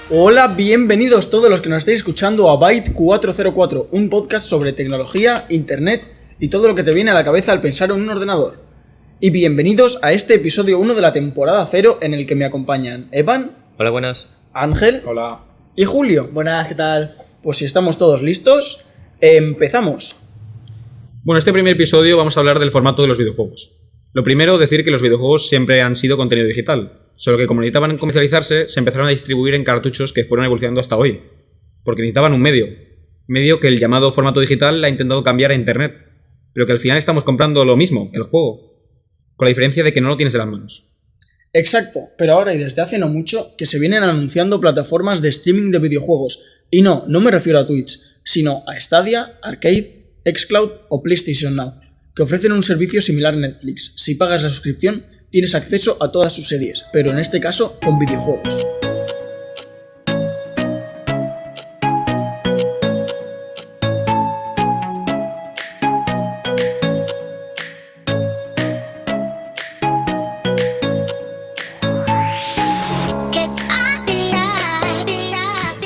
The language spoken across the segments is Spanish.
Hola, bienvenidos todos los que nos estáis escuchando a Byte 404, un podcast sobre tecnología, internet y todo lo que te viene a la cabeza al pensar en un ordenador. Y bienvenidos a este episodio 1 de la temporada 0 en el que me acompañan Evan. Hola, buenas. Ángel. Hola. Y Julio. Buenas, ¿qué tal? Pues si estamos todos listos, empezamos. Bueno, este primer episodio vamos a hablar del formato de los videojuegos. Lo primero, decir que los videojuegos siempre han sido contenido digital, solo que como necesitaban comercializarse, se empezaron a distribuir en cartuchos que fueron evolucionando hasta hoy, porque necesitaban un medio que el llamado formato digital ha intentado cambiar a internet, pero que al final estamos comprando lo mismo, el juego, con la diferencia de que no lo tienes en las manos. Exacto, pero ahora y desde hace no mucho que se vienen anunciando plataformas de streaming de videojuegos, y no me refiero a Twitch, sino a Stadia, Arcade, Xcloud o PlayStation Now, que ofrecen un servicio similar a Netflix. Si pagas la suscripción, tienes acceso a todas sus series, pero en este caso con videojuegos.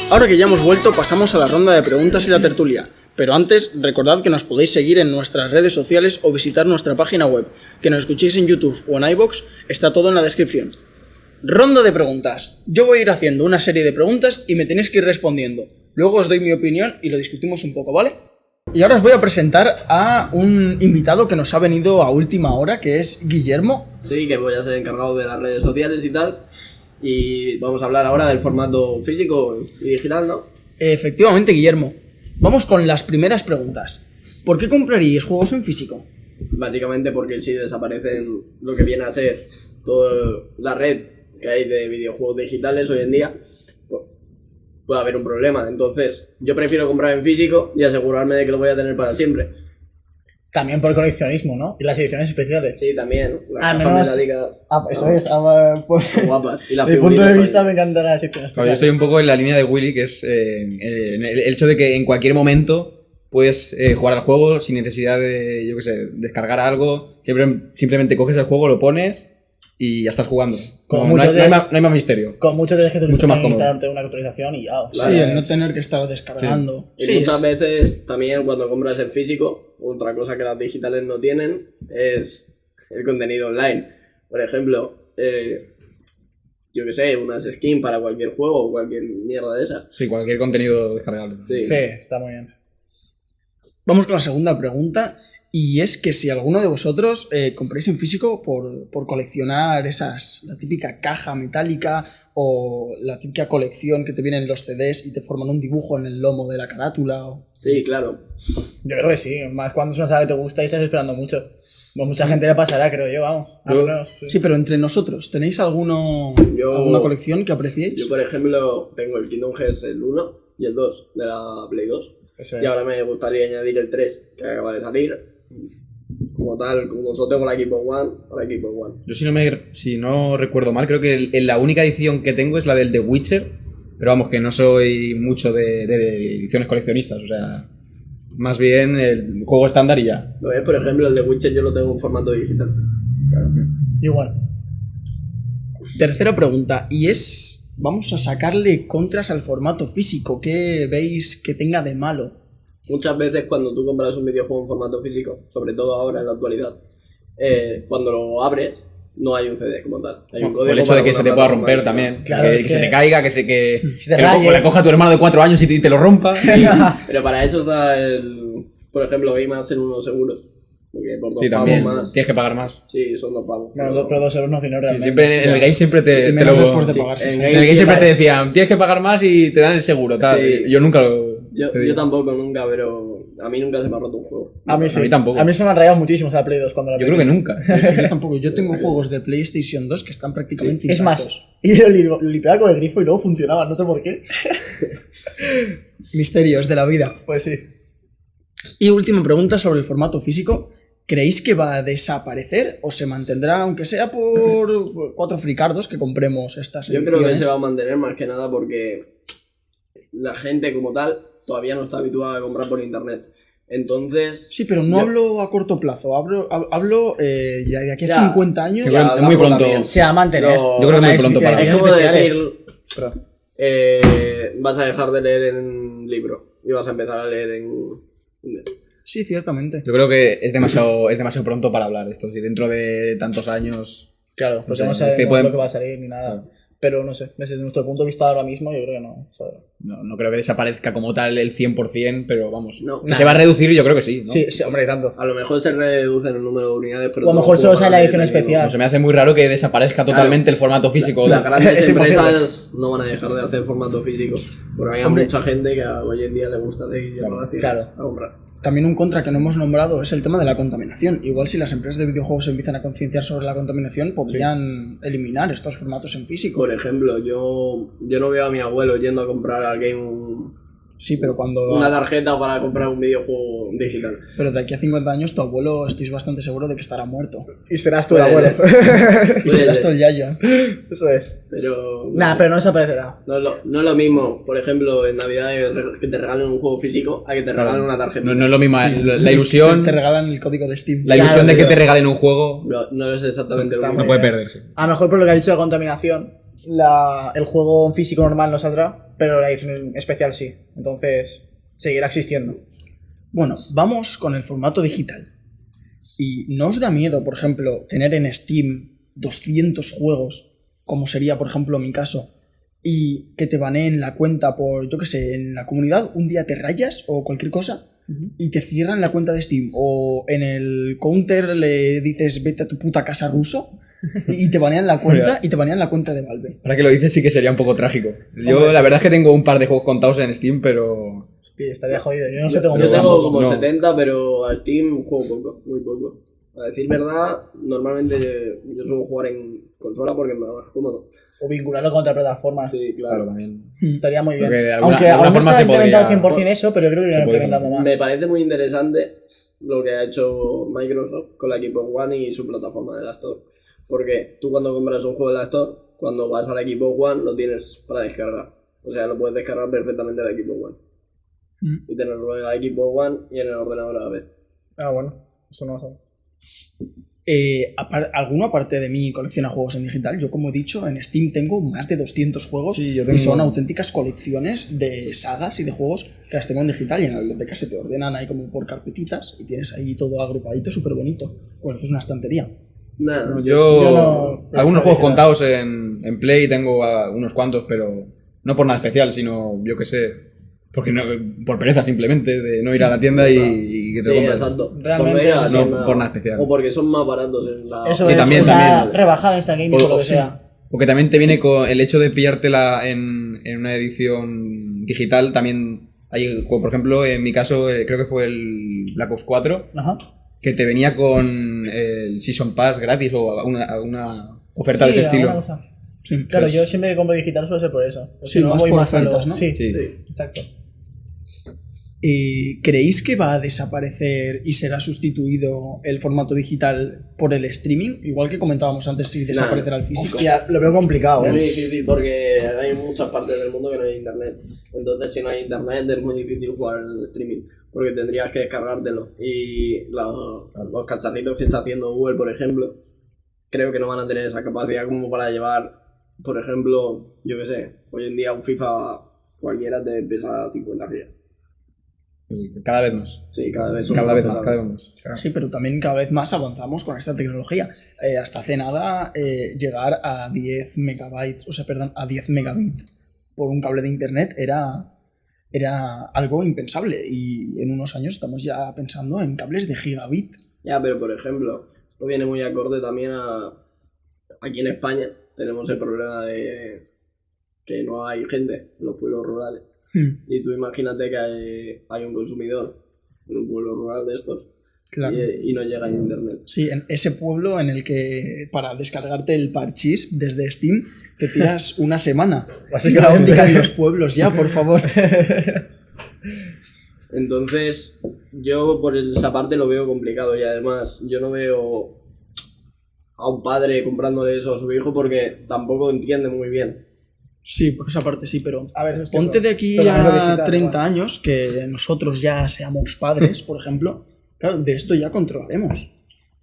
Ahora que ya hemos vuelto, pasamos a la ronda de preguntas y la tertulia. Pero antes, recordad que nos podéis seguir en nuestras redes sociales o visitar nuestra página web. Que nos escuchéis en YouTube o en iVoox, está todo en la descripción. Ronda de preguntas. Yo voy a ir haciendo una serie de preguntas y me tenéis que ir respondiendo. Luego os doy mi opinión y lo discutimos un poco, ¿vale? Y ahora os voy a presentar a un invitado que nos ha venido a última hora, que es Guillermo. Sí, que voy a ser encargado de las redes sociales y tal. Y vamos a hablar ahora del formato físico y digital, ¿no? Efectivamente, Guillermo. Vamos con las primeras preguntas. ¿Por qué compraríais juegos en físico? Básicamente porque si desaparecen lo que viene a ser toda la red que hay de videojuegos digitales hoy en día, pues puede haber un problema. Entonces, yo prefiero comprar en físico y asegurarme de que lo voy a tener para siempre. También por coleccionismo, ¿no? Y las ediciones especiales. Sí, también. Las Al cajas menos... metálicas eso es. Por son guapas. Y las mi punto de figuritas vista también. me encantan las ediciones Claro, yo especiales. estoy un poco en la línea de Willy, que es el hecho de que en cualquier momento puedes jugar al juego sin necesidad de, yo qué sé, descargar algo. Simplemente coges el juego, lo pones y ya estás jugando. Como No hay muchos más más misterio. Con mucho tienes que Mucho más cómodo. instalarte una actualización y ya. Sí, el no tener que estar descargando. Y Sí, muchas veces también cuando compras en físico, otra cosa que las digitales no tienen es el contenido online. Por ejemplo, yo que sé, unas skins para cualquier juego o cualquier mierda de esas. Sí, cualquier contenido descargable. Sí, está muy bien. Vamos con la segunda pregunta, y es que si alguno de vosotros compráis en físico por coleccionar la típica caja metálica o la típica colección que te vienen los CDs y te forman un dibujo en el lomo de la carátula. Sí, claro. Yo creo que sí. Más cuando es una saga que te gusta y estás esperando mucho. Pues mucha gente le pasará, creo yo, vamos. Sí, pero entre nosotros, ¿tenéis alguna colección que apreciéis? Yo, por ejemplo, tengo el Kingdom Hearts, el 1 y el 2 de la Play 2. Eso Y es. ahora me gustaría añadir el 3, que acaba de salir. Como tal, como solo tengo la Xbox One, la Xbox One. Yo si no recuerdo mal, creo que la única edición que tengo es la del The Witcher, pero vamos, que no soy mucho de ediciones coleccionistas, o sea, más bien el juego estándar y ya. ¿Lo ves? Por ejemplo, el de Witcher yo lo tengo en formato digital. Y bueno. Tercera pregunta, y es, vamos a sacarle contras al formato físico. ¿Qué veis que tenga de malo? Muchas veces cuando tú compras un videojuego en formato físico, sobre todo ahora en la actualidad, cuando lo abres, no hay un CD como tal. Hay un código El hecho para de que una se te pueda plataforma romper digital. también, Claro, que es se que- te caiga, que se te que raye. le coja tu hermano de 4 años y te lo rompa. Pero para eso está el... Por ejemplo, Game hacen unos seguros. Porque por 2 Sí, pavos también, más... tienes que pagar más. Sí, son 2 pavos. Bueno, pero 2 euros no tiene realmente. Siempre, en el game siempre te Menos lo... después de sí. pagar, sí, en sí. En el game sí, siempre vale. te decían, tienes que pagar más y te dan el seguro, tal. Sí. Yo nunca lo... Yo tampoco, nunca, pero a mí nunca se me ha roto un juego. A mí sí. A mí tampoco. A mí se me han rayado muchísimo esa Play 2 cuando la Yo creo que nunca. Yo tampoco. Yo tengo juegos de PlayStation 2 que están prácticamente Es intactos. más, y lo limpiaba con el grifo y luego funcionaba, no sé por qué. Misterios de la vida. Pues sí. Y última pregunta sobre el formato físico. ¿Creéis que va a desaparecer o se mantendrá, aunque sea por 4 fricardos que compremos estas Yo ediciones? creo que se va a mantener más que nada porque la gente como tal todavía no está habituada a comprar por internet. Entonces... Sí, pero no Yo- hablo a corto plazo, hablo ya de aquí a Ya. 50 años. Yo creo- Ya, es muy hablamos pronto. también. Se va a mantener. Pero- Yo creo que es muy pronto para Es ediciones como especiales. decir... Perdón. vas a dejar de leer en libro y vas a empezar a leer en... Sí, ciertamente. Yo creo que es demasiado pronto para hablar esto. Si dentro de tantos años... Claro, porque sé, no es sabemos que pueden- lo que va a salir ni nada. Claro. Pero no sé, desde nuestro punto de vista ahora mismo, yo creo que no. ¿sabes? No creo que desaparezca como tal el 100%, pero vamos. No, que se va a reducir, yo creo que sí, ¿no? Sí, sí, hombre, tanto. A lo mejor se reducen el número de unidades, pero... O a lo mejor tampoco solo sale la van a edición tener especial. No, se me hace muy raro que desaparezca totalmente el formato físico. Las grandes Es imposible. empresas no van a dejar de hacer formato físico. Porque hay Hombre. mucha gente que hoy en día le gusta seguir yendo a la tienda claro. a comprar. También un contra que no hemos nombrado es el tema de la contaminación. Igual si las empresas de videojuegos se empiezan a concienciar sobre la contaminación, podrían eliminar estos formatos en físico. Por ejemplo, yo no veo a mi abuelo yendo a comprar al game Sí, pero una tarjeta para comprar un videojuego digital. Pero de aquí a 50 años tu abuelo estoy bastante seguro de que estará muerto. Y serás tú el Puede abuelo. Y serás tú el yayo. Eso es. Pero... Nah, pero no desaparecerá. No es lo mismo, por ejemplo, en Navidad que te regalen un juego físico a que te regalen una tarjeta. No es lo mismo. La ilusión, Te regalan el código de Steam. la ilusión Claro, de que tío. te regalen un juego No es exactamente lo Está mismo. no puede perderse. A lo mejor por lo que ha dicho de contaminación, el juego físico normal no saldrá, pero la edición especial sí. Entonces, seguirá existiendo. Bueno, vamos con el formato digital. ¿Y no os da miedo, por ejemplo, tener en Steam 200 juegos, como sería, por ejemplo, mi caso, y que te baneen la cuenta por, yo qué sé, en la comunidad, un día te rayas o cualquier cosa y te cierran la cuenta de Steam? O en el counter le dices vete a tu puta casa ruso y te banean la cuenta y te banean la cuenta de Valve. Ahora que lo dices sí que sería un poco trágico. Yo Hombre, la sí. verdad es que tengo un par de juegos contados en Steam, pero... Hostia, estaría jodido. Yo no es que Yo tengo tengo mucho. vamos, como no. 70, pero a Steam juego poco, muy poco. A decir verdad, normalmente yo suelo jugar en consola porque me va más cómodo. O vincularlo con otra plataforma. Sí, Claro, claro. también. Estaría muy bien. Porque de alguna- Aunque de alguna aún no forma está se implementado podría- 100% eso, pero yo creo que lo se irán podría implementando más. Me parece muy interesante lo que ha hecho Microsoft con la Xbox One y su plataforma de la Store. Porque tú cuando compras un juego de la Store, cuando vas a la Xbox One lo tienes para descargar. O sea, lo puedes descargar perfectamente de la Xbox One. Y tenerlo en la Xbox One y en el ordenador a la vez. Ah, bueno. Eso no lo sé. Alguno aparte de mí colecciona juegos en digital. Yo, como he dicho, en Steam tengo más de 200 juegos Sí, yo y tengo- son auténticas colecciones de sagas y de juegos que las tengo en digital y en la biblioteca se te ordenan ahí como por carpetitas y tienes ahí todo agrupadito, súper bonito. Pues es una estantería. Nada, Yo no- Algunos juegos digital. contados en Play tengo unos cuantos, pero no por nada especial, sino yo que sé... Porque no, por pereza simplemente, de no ir a la tienda y que te sí, lo compres. exacto. Realmente Por no ir a la no, tienda. por nada especial. O porque son más baratos en la... Eso Sí, es, también, está también. rebajado en esta game O- por lo que sí. sea. Porque también te viene con el hecho de pillártela en una edición digital. También hay juego, por ejemplo, en mi caso, creo que fue el Black Ops 4, Ajá. que te venía con el Season Pass gratis o alguna oferta de ese alguna estilo. cosa. Sí, Claro, Pues- yo siempre que compro digital suele ser por eso. Porque Sí, no más voy por más a lo- ofertas, ¿no? Sí, Sí. Sí. exacto. ¿Creéis que va a desaparecer y será sustituido el formato digital por el streaming? Igual que comentábamos antes, si desaparecerá el físico. Hostia, lo veo complicado, Es muy ¿eh? difícil porque hay muchas partes del mundo que no hay internet. Entonces, si no hay internet, es muy difícil jugar el streaming. Porque tendrías que descargártelo. Y los cacharritos que está haciendo Google, por ejemplo, creo que no van a tener esa capacidad como para llevar, por ejemplo, yo qué sé, hoy en día un FIFA cualquiera te pesa 50 gigas. Cada vez más. Sí, cada vez son Cada vez pesados. más, cada vez más. Sí, pero también cada vez más avanzamos con esta tecnología. Hasta hace nada, llegar a 10 megabytes, o sea, perdón, a 10 megabits por un cable de internet era algo impensable. Y en unos años estamos ya pensando en cables de gigabit. Ya, pero por ejemplo, esto viene muy acorde también aquí en España tenemos el problema de que no hay gente en los pueblos rurales. Y tú imagínate que hay un consumidor en un pueblo rural de estos Claro. y no llega a internet. Sí, en ese pueblo en el que para descargarte el parchís desde Steam te tiras una semana. Básicamente. Fibra óptica en los pueblos ya, por favor. Entonces, yo por esa parte lo veo complicado y además yo no veo a un padre comprándole eso a su hijo porque tampoco entiende muy bien. Sí, por esa parte sí, pero A ver, eso es ponte cierto. de aquí Pero también lo a digital, 30 igual. años que nosotros ya seamos padres, por ejemplo. Claro, de esto ya controlaremos.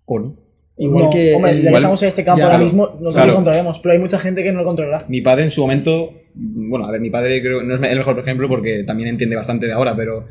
O no. Igual No, que hombre, el- ya que igual- estamos en este campo ya, ahora mismo, nosotros claro. lo controlaremos, pero hay mucha gente que no lo controlará. Mi padre en su momento, bueno, a ver, mi padre creo no es el mejor ejemplo porque también entiende bastante de ahora, pero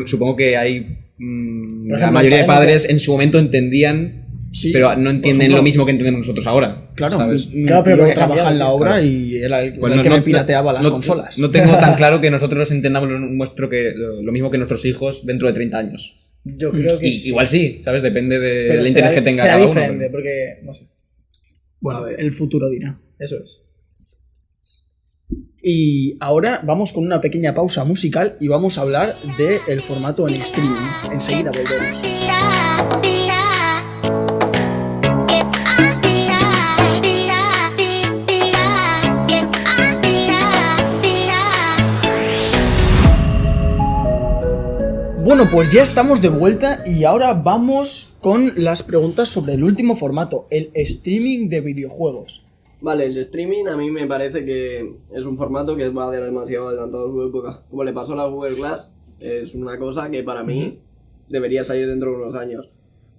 supongo que hay Por la ejemplo, mayoría de mi padre no padres en su momento entendían, Sí, pero no por entienden ejemplo, lo mismo que entendemos nosotros ahora. Claro, ¿sabes? mi Claro, pero tío porque ha trabaja cambiado, en la obra claro. y era el Pues que me pirateaba las consolas. No tengo tan claro que nosotros entendamos lo mismo que nuestros hijos dentro de 30 años. Yo creo que sí. Igual sí, ¿sabes? Depende del Pero interés será- que tenga será cada uno. diferente, pero- porque, no sé, Bueno, A ver. el futuro dirá. eso es. Y ahora vamos con una pequeña pausa musical y vamos a hablar del formato en streaming. Enseguida volvemos. Bueno, pues ya estamos de vuelta y ahora vamos con las preguntas sobre el último formato, el streaming de videojuegos. Vale, el streaming a mí me parece que es un formato que va demasiado adelantado a su época. Como le pasó a la Google Glass, es una cosa que para mí debería salir dentro de unos años.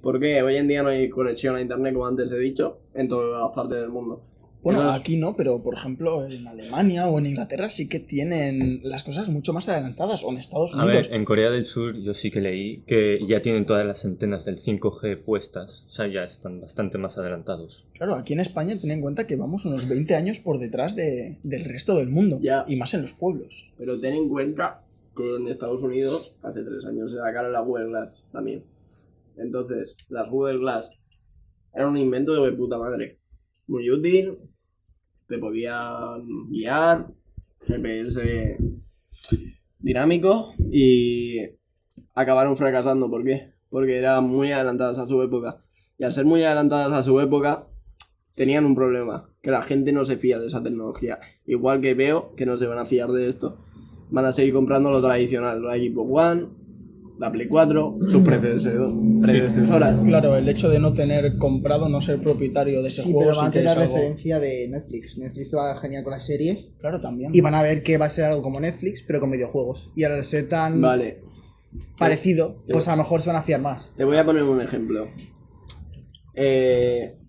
Porque hoy en día no hay conexión a internet, como antes he dicho, en todas las partes del mundo. Bueno, Entonces, aquí no, pero por ejemplo en Alemania o en Inglaterra sí que tienen las cosas mucho más adelantadas, o en Estados A Unidos. ver, en Corea del Sur yo sí que leí que ya tienen todas las antenas del 5G puestas, o sea, ya están bastante más adelantados. Claro, aquí en España ten en cuenta que vamos unos 20 años por detrás del resto del mundo, Ya. y más en los pueblos. pero ten en cuenta que en Estados Unidos hace 3 años se sacaron la Google Glass también. Entonces, las Google Glass eran un invento de puta madre. Muy útil, te podían guiar, GPS dinámico y acabaron fracasando. ¿Por qué? Porque eran muy adelantadas a su época. Y al ser muy adelantadas a su época, tenían un problema, que la gente no se fía de esa tecnología. Igual que veo que no se van a fiar de esto. Van a seguir comprando lo tradicional, la Xbox One, la Play 4, sus predecesoras. Claro, el hecho de no tener comprado, no ser propietario de ese Sí, juego pero van sí a que tener es la algo... referencia de Netflix. Netflix va genial con las series Claro, también. y van a ver que va a ser algo como Netflix, pero con videojuegos. Y al ser tan Vale, parecido, pues a lo mejor se van a fiar más. te voy a poner un ejemplo.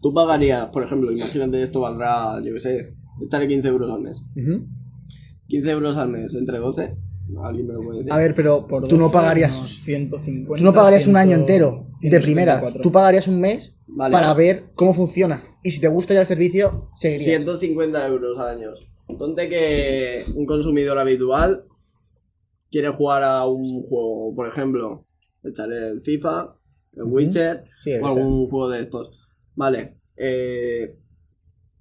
Tú pagarías, por ejemplo, imagínate esto valdrá, yo qué sé, estaré 15 euros al mes. 15 euros al mes entre 12, alguien me lo puede decir. A ver, pero Por tú no 12, pagarías. unos 150, Tú no pagarías un año 100, entero de primera. 174. Tú pagarías un mes Vale. para ver cómo funciona. Y si te gusta ya el servicio, seguirías. 150 euros al año. Ponte que un consumidor habitual quiere jugar a un juego, por ejemplo, echarle el FIFA, el Witcher Sí, el o algún juego de estos. Vale,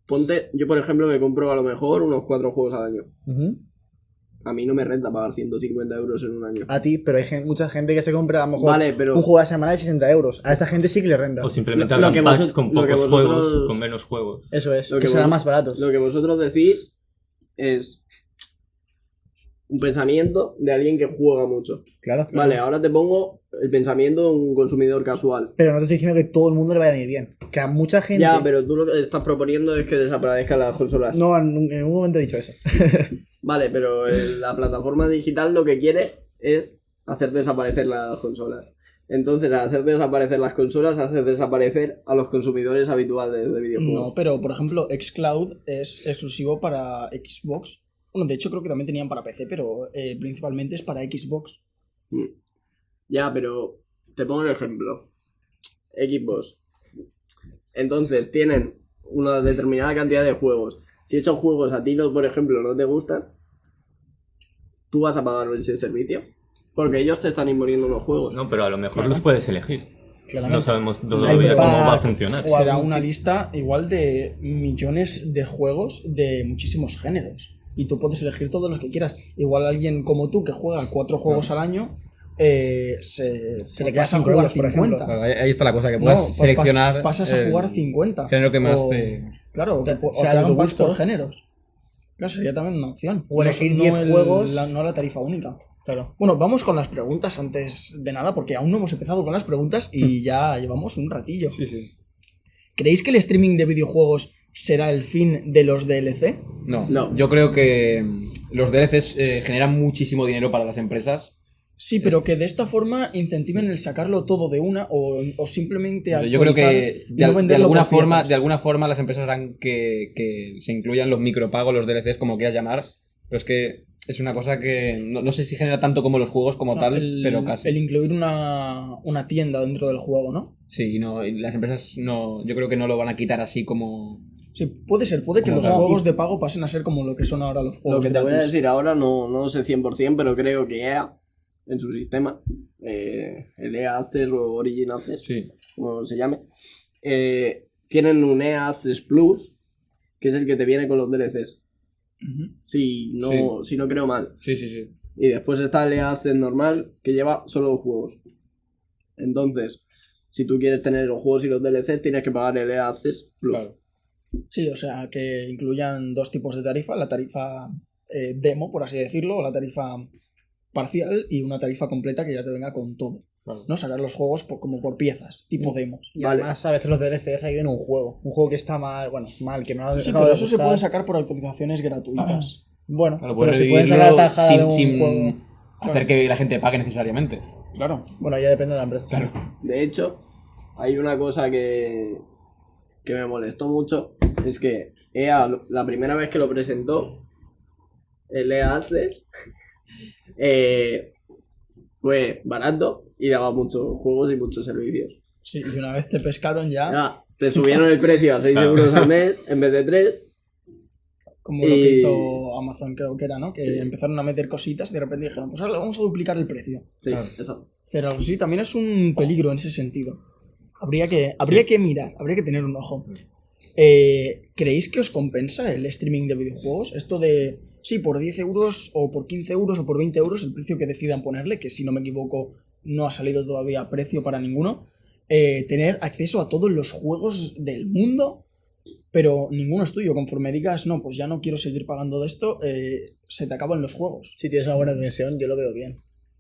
ponte, yo por ejemplo me compro a lo mejor unos 4 juegos al año. Ujú. A mí no me renta pagar 150 euros en un año. A ti, pero hay mucha gente que se compra a lo mejor Vale, pero- un juego a la semana de 60 euros. A esa gente sí que le renta. O simplemente Lo hagan que packs vosotros- con lo que pocos vosotros- juegos, con menos juegos. Eso es, Lo que que serán vos- más baratos. Lo que vosotros decís es un pensamiento de alguien que juega mucho. Claro, claro. Vale, ahora te pongo el pensamiento de un consumidor casual. Pero no te estoy diciendo que todo el mundo le vaya a ir bien. Que a mucha gente. Ya, pero tú lo que estás proponiendo es que desaparezcan las consolas. No, en ningún momento he dicho eso. Vale, pero la plataforma digital lo que quiere es hacer desaparecer las consolas. Entonces, al hacer desaparecer las consolas, haces desaparecer a los consumidores habituales de videojuegos. No, pero por ejemplo, xCloud es exclusivo para Xbox. Bueno, de hecho creo que también tenían para PC, pero principalmente es para Xbox. Ya, pero te pongo el ejemplo. Xbox. Entonces, tienen una determinada cantidad de juegos. Si esos juegos a ti, no, por ejemplo, no te gustan, tú vas a pagar ese servicio. Porque ellos te están imponiendo unos juegos. No, pero a lo mejor los puedes elegir. Claramente. No sabemos Hay todavía cómo va a packs funcionar. o Será algún una tipo- lista igual de millones de juegos de muchísimos géneros. Y tú puedes elegir todos los que quieras. Igual alguien como tú que juega 4 juegos al año se le queda pasa a 5 jugar euros, por 50. ejemplo. Claro, ahí está la cosa, que No, puedas seleccionar pasas a el jugar 50. género que más O- te... Claro, Te- o sea te de hagan tu packs gusto. por géneros. Claro, sería también una opción. O elegir No 10 juegos. no la tarifa única. Claro. Bueno, vamos con las preguntas antes de nada, porque aún no hemos empezado con las preguntas y ya llevamos un ratillo. Sí, sí. ¿Creéis que el streaming de videojuegos será el fin de los DLC? No, No. yo creo que los DLCs generan muchísimo dinero para las empresas Sí, pero que de esta forma incentiven el sacarlo todo de una o simplemente Yo creo que actualizar y no venderlo por piezas. de alguna forma las empresas harán que se incluyan los micropagos, los DLCs, como quieras llamar, pero es que es una cosa que no sé si genera tanto como los juegos como No, tal, pero casi. El incluir una tienda dentro del juego, ¿no? Sí, y las empresas no, yo creo que no lo van a quitar así como... Sí, puede ser, puede que Como los tal. juegos de pago pasen a ser como lo que son ahora los Lo juegos que te voy a gratis. decir ahora no lo sé 100%, pero creo que EA, en su sistema, el EA Access o Origin Access, Sí. como se llame, tienen un EA Access Plus, que es el que te viene con los DLCs. Ujú. Si no creo mal. Sí. Y después está el EA Access normal, que lleva solo los juegos. Entonces, si tú quieres tener los juegos y los DLCs, tienes que pagar el EA Access Plus. Claro. Sí, o sea, que incluyan dos tipos de tarifa, la tarifa demo, por así decirlo, o la tarifa parcial y una tarifa completa que ya te venga con todo. Claro. ¿No? Sacar los juegos como por piezas, tipo demos. Y Vale. además a veces los DLCs reviven un juego. Un juego que está mal, que no ha Sí, dejado pero de eso se gustar. puede sacar por actualizaciones gratuitas. Bueno, Claro, pero puedes si pueden revivirlo sacar tajada de un sin juego... hacer que la gente pague necesariamente. Claro. Bueno, ya depende de la empresa. Claro. De hecho, hay una cosa que me molestó mucho, es que EA, la primera vez que lo presentó, el EA Access, fue barato y daba muchos juegos y muchos servicios. Sí, y una vez te pescaron ya, Ya, te subieron el precio a 6 Claro. euros al mes en vez de 3. como lo que y- hizo Amazon, creo que era, ¿no? Que Sí. empezaron a meter cositas y de repente dijeron, pues ahora vamos a duplicar el precio. Sí, Claro. exacto. Hacer algo así también es un peligro en ese sentido. Habría que mirar, habría que tener un ojo. ¿Creéis que os compensa el streaming de videojuegos? Esto de, sí, por 10 euros o por 15 euros o por 20 euros, el precio que decidan ponerle, que si no me equivoco no ha salido todavía precio para ninguno, tener acceso a todos los juegos del mundo, pero ninguno es tuyo. Conforme digas, no, pues ya no quiero seguir pagando de esto, se te acaban los juegos. Si tienes una buena conexión, yo lo veo bien.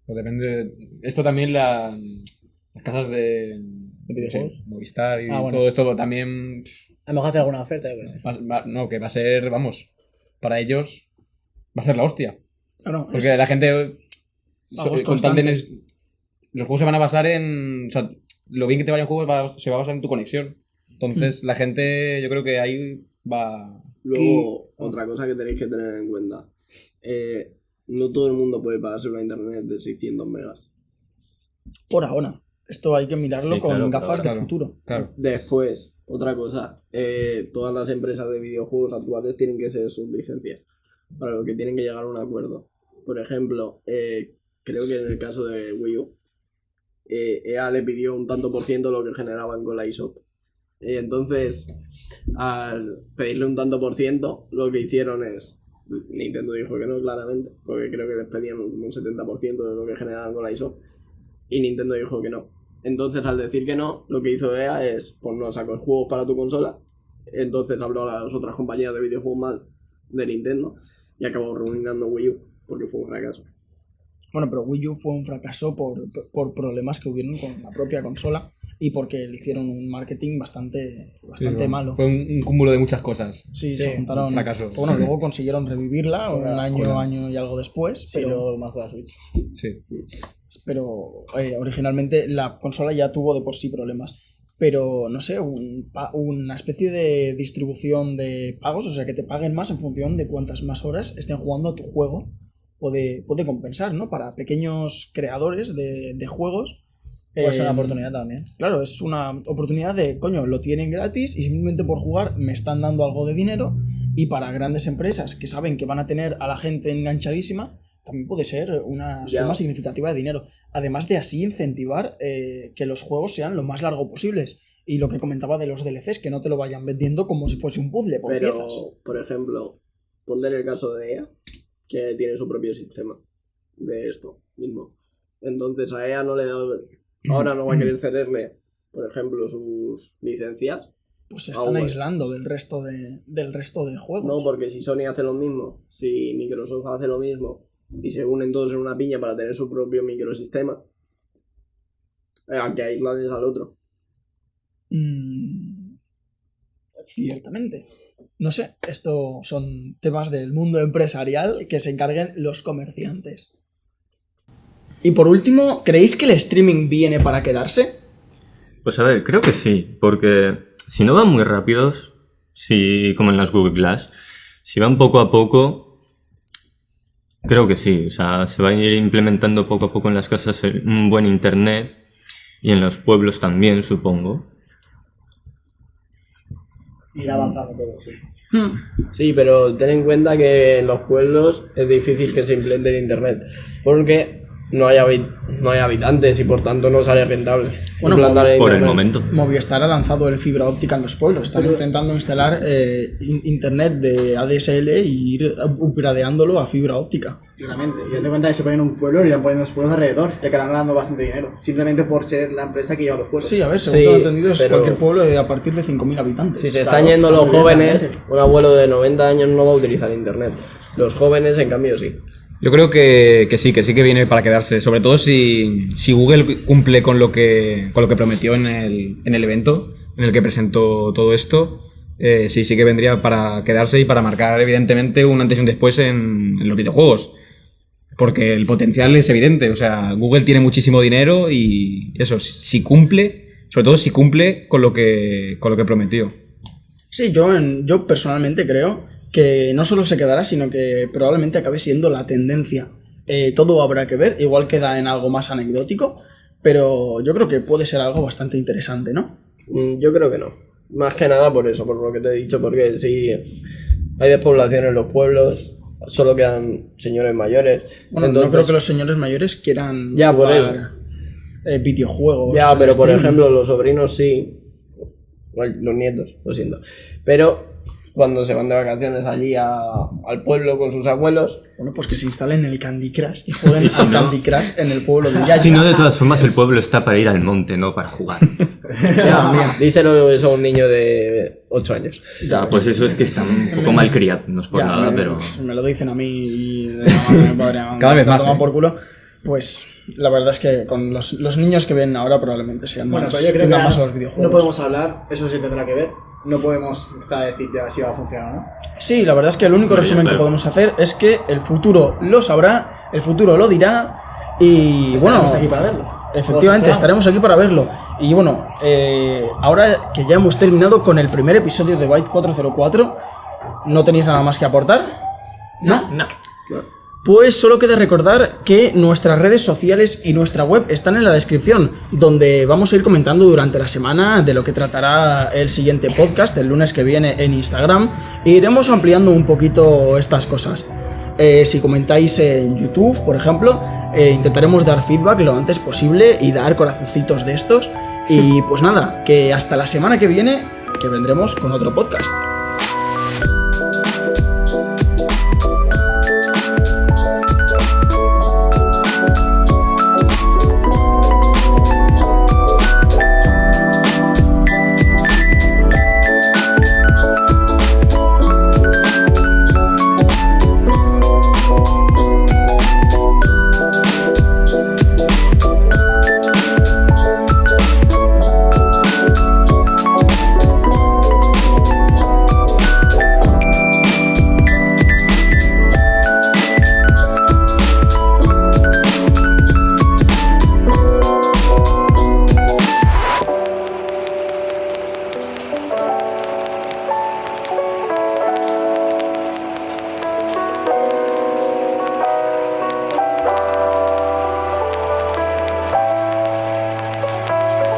Pues depende. Esto también las casas de videojuegos? sí, Movistar y Bueno. todo esto también. A lo mejor hacer alguna oferta, yo qué sé. No, que va a ser, vamos, para ellos va a ser la hostia. Claro, Porque la gente. pagos Con tal de constantes. los juegos se van a basar en. O sea, lo bien que te vaya un juego se va a basar en tu conexión. Entonces, la gente, yo creo que ahí va. Luego, otra cosa que tenéis que tener en cuenta. No todo el mundo puede pagarse una internet de 600 megas. Por ahora. Esto hay que mirarlo Sí, con claro, gafas claro. de futuro. Claro. Después, otra cosa. Todas las empresas de videojuegos actuales tienen que ser sublicencias. Para lo que tienen que llegar a un acuerdo. Por ejemplo, creo que en el caso de Wii U, EA le pidió un tanto por ciento lo que generaban con la eShop. Entonces, al pedirle un tanto por ciento, lo que hicieron es... Nintendo dijo que no, claramente, porque creo que les pedían un 70% de lo que generaban con la eShop. Y Nintendo dijo que no. Entonces, al decir que no, lo que hizo EA es, pues no sacó juegos para tu consola. Entonces habló a las otras compañías de videojuegos mal de Nintendo y acabó ruinando Wii U, porque fue un fracaso. Bueno, pero Wii U fue un fracaso por problemas que hubieron con la propia consola y porque le hicieron un marketing bastante malo. Fue un cúmulo de muchas cosas. Sí, Sí, se juntaron. un fracaso. Bueno, luego consiguieron revivirla Con un la- año y algo después, Sí, pero, luego más de la Switch. Sí. originalmente la consola ya tuvo de por sí problemas. Pero, no sé, una especie de distribución de pagos, o sea, que te paguen más en función de cuántas más horas estén jugando a tu juego, puede compensar, ¿no? Para pequeños creadores de juegos. Puede ser una eh, oportunidad también. Claro, es una oportunidad de, coño, lo tienen gratis y simplemente por jugar me están dando algo de dinero. Y para grandes empresas que saben que van a tener a la gente enganchadísima, también puede ser una Ya. suma significativa de dinero. Además de así incentivar que los juegos sean lo más largo posibles. Y lo que comentaba de los DLCs, que no te lo vayan vendiendo como si fuese un puzzle por Pero, piezas. por ejemplo, ponte en el caso de EA, que tiene su propio sistema de esto mismo. Entonces a EA no le da... Ahora no va a querer cederle, por ejemplo, sus licencias. Pues se están bueno. aislando del resto de juegos. No, porque si Sony hace lo mismo, si Microsoft hace lo mismo, y se unen todos en una piña para tener su propio microsistema, al que aíslan es al otro. Ciertamente. No sé, esto son temas del mundo empresarial que se encarguen los comerciantes. Y por último, ¿creéis que el streaming viene para quedarse? Pues a ver, creo que sí, porque si no van muy rápidos, si como en las Google Glass, si van poco a poco, creo que sí. O sea, se va a ir implementando poco a poco en las casas un buen internet y en los pueblos también, supongo. Ir avanzando todo, sí. Sí, pero ten en cuenta que en los pueblos es difícil que se implante el internet, porque no hay habitantes y por tanto no sale rentable. Bueno, implantar Por el internet. momento. Movistar ha lanzado el fibra óptica en los pueblos. Están intentando instalar internet de ADSL y ir upgradeándolo a fibra óptica. Claramente. Y date cuenta que se ponen un pueblo y irán poniendo los pueblos alrededor, ya que harán ganando bastante dinero. Simplemente por ser la empresa que lleva los pueblos. Sí, a ver, según Sí, lo he entendido, es pero- cualquier pueblo a partir de 5.000 habitantes. Si se Claro, están yendo está los muy bien, jóvenes, realmente. un abuelo de 90 años no va a utilizar internet. Los jóvenes, en cambio, sí. Yo creo que sí que viene para quedarse. Sobre todo si Google cumple con lo que prometió en el evento en el que presentó todo esto. Sí que vendría para quedarse y para marcar evidentemente un antes y un después en los videojuegos. Porque el potencial es evidente. O sea, Google tiene muchísimo dinero y eso, si cumple, sobre todo si cumple con lo que prometió. Sí, yo personalmente creo que no solo se quedará, sino que probablemente acabe siendo la tendencia. Todo habrá que ver, igual queda en algo más anecdótico, pero yo creo que puede ser algo bastante interesante, ¿no? Yo creo que no. Más que nada por eso, por lo que te he dicho, porque si hay despoblación en los pueblos, solo quedan señores mayores. Bueno, Entonces- no creo que los señores mayores quieran Ya, por jugar videojuegos. Ya, pero por streaming. ejemplo, los sobrinos sí. Bueno, los nietos, lo siento. Pero cuando se van de vacaciones allí al pueblo con sus abuelos, Bueno, pues que se instalen el Candy Crush y jueguen al Candy Crush en el pueblo de Yaya. Si no, de todas formas, el pueblo está para ir al monte, no para jugar. díselo eso a un niño de 8 años. Ya, pues eso es que están un poco mal criados, no es por Ya, nada, pero... me lo dicen a mí y de la madre, mi padre, Cada vez me más, toma ¿eh? por culo. Pues la verdad es que con los niños que ven ahora probablemente sean Bueno, más, pero yo creo que tengan ahora más a los videojuegos. no podemos hablar, eso sí tendrá que ver. No podemos empezar a decir ya si va a funcionar o no. Sí, la verdad es que el único Vale, resumen que claro. podemos hacer es que el futuro lo sabrá, el futuro lo dirá y bueno, Estaremos aquí para verlo. efectivamente Todos estaremos aquí para verlo. Y bueno, ahora que ya hemos terminado con el primer episodio de Byte 404, ¿no tenéis nada más que aportar? ¿No? No. Pues solo queda recordar que nuestras redes sociales y nuestra web están en la descripción, donde vamos a ir comentando durante la semana de lo que tratará el siguiente podcast, el lunes que viene en Instagram, e iremos ampliando un poquito estas cosas. Si comentáis en YouTube, por ejemplo, intentaremos dar feedback lo antes posible y dar corazoncitos de estos. Y pues nada, que hasta la semana que viene, que vendremos con otro podcast.